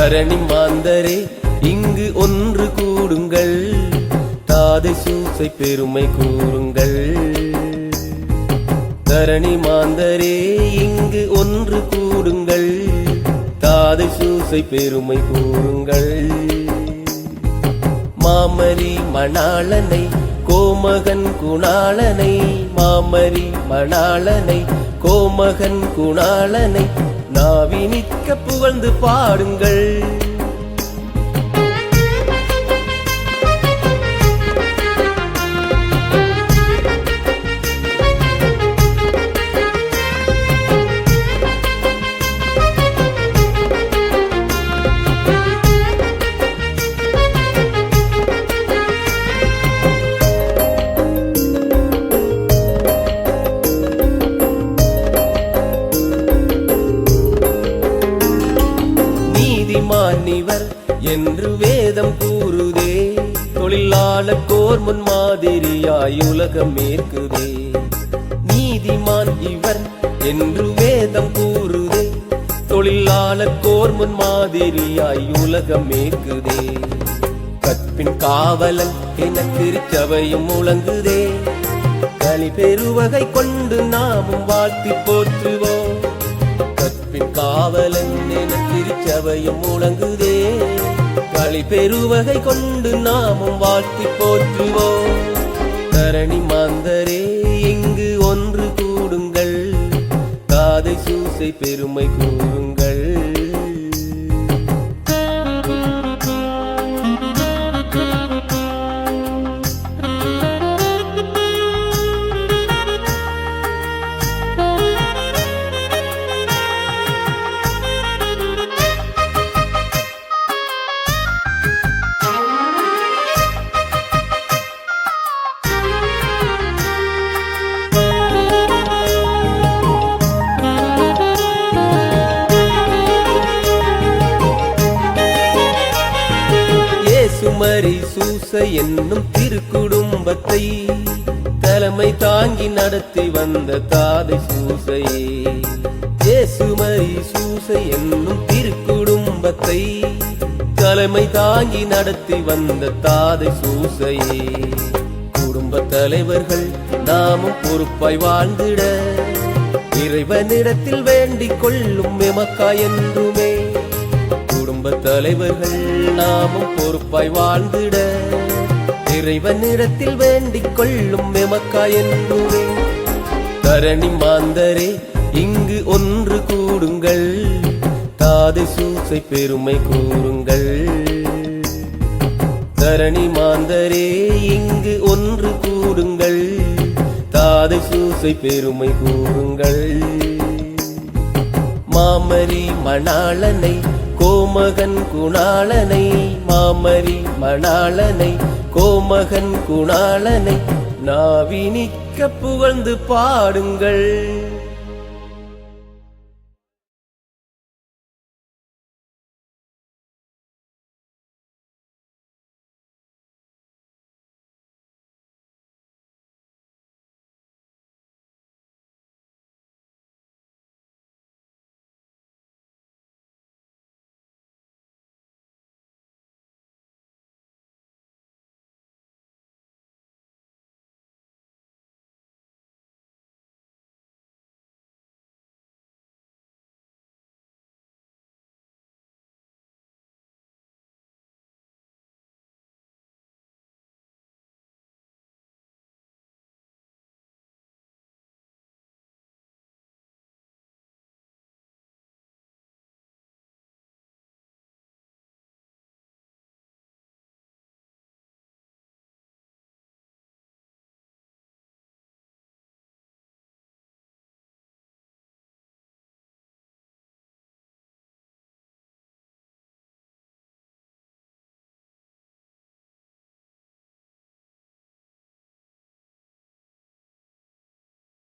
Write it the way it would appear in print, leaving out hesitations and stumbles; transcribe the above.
தரணி மாந்தரே இங்கு ஒன்று கூடுங்கள், தாதை சூசை பெருமை கூறுங்கள். தரணி மாந்தரே இங்கு ஒன்று கூடுங்கள், தாதை சூசை பெருமை கூறுங்கள். மாமரி மணாளனை கோமகன் குணாளனை, மாமரி மணாளனை கோமகன் குணாளனை நாவினிக்க புகழ்ந்து பாடுங்கள். நீதிமானிவர் என்று வேதம் கூறுதே, தொழிலாளர் கோர் முன் மாதிரியாய் உலகம் மேற்குதே. நீதிமான் இவர் என்று வேதம் கூறுதே, தொழிலாளர் கோர் முன் மாதிரியாய் உலகம் மேற்குதே. கற்பின் காவலன் என திருச்சபையும் முழங்குதே, களி பெருவகை கொண்டு நாமும் வாழ்த்தி போற்றுவோம். கற்பின் காவலன் என திருச்சபையும் முழங்குதே, களி பெருவகை கொண்டு நாமும் வாழ்த்தி போற்றுவோம். தரணி மாந்தரே இங்கு ஒன்று கூடுங்கள், தாதை சூசை பெருமை கூறுங்கள். சுமரி சூசை என்னும் திருக்குடும்பத்தை தலைமை தாங்கி நடத்தி வந்த தாதை சூசையே. ஏசுமரி சூசை என்னும் திருக்குடும்பத்தை தலைமை தாங்கி நடத்தி வந்த தாதை சூசையே. குடும்ப தலைவர்கள் நாமும் பொறுப்பாய் வாழ்ந்திட இறைவனிடத்தில் வேண்டிக் கொள்ளும் எமக்கா என்றுமே. குடும்ப தலைவர்கள் நாமும் பொறுப்பாய் வாழ்ந்திட இறைவனிடத்தில் வேண்டிக் கொள்ளும் எமக்கா என்றுமே. தரணி மாந்தரே இங்கு ஒன்று கூடுங்கள், தாதை சூசை பெருமை கூறுங்கள். தரணி மாந்தரே இங்கு ஒன்று கூடுங்கள், தாதை சூசை பெருமை கூறுங்கள். மாமரி மணாளனை கோமகன் குணாளனை, மாமரி மணாளனை கோமகன் குணாளனை நாவினிக்க புகழ்ந்து பாடுங்கள்.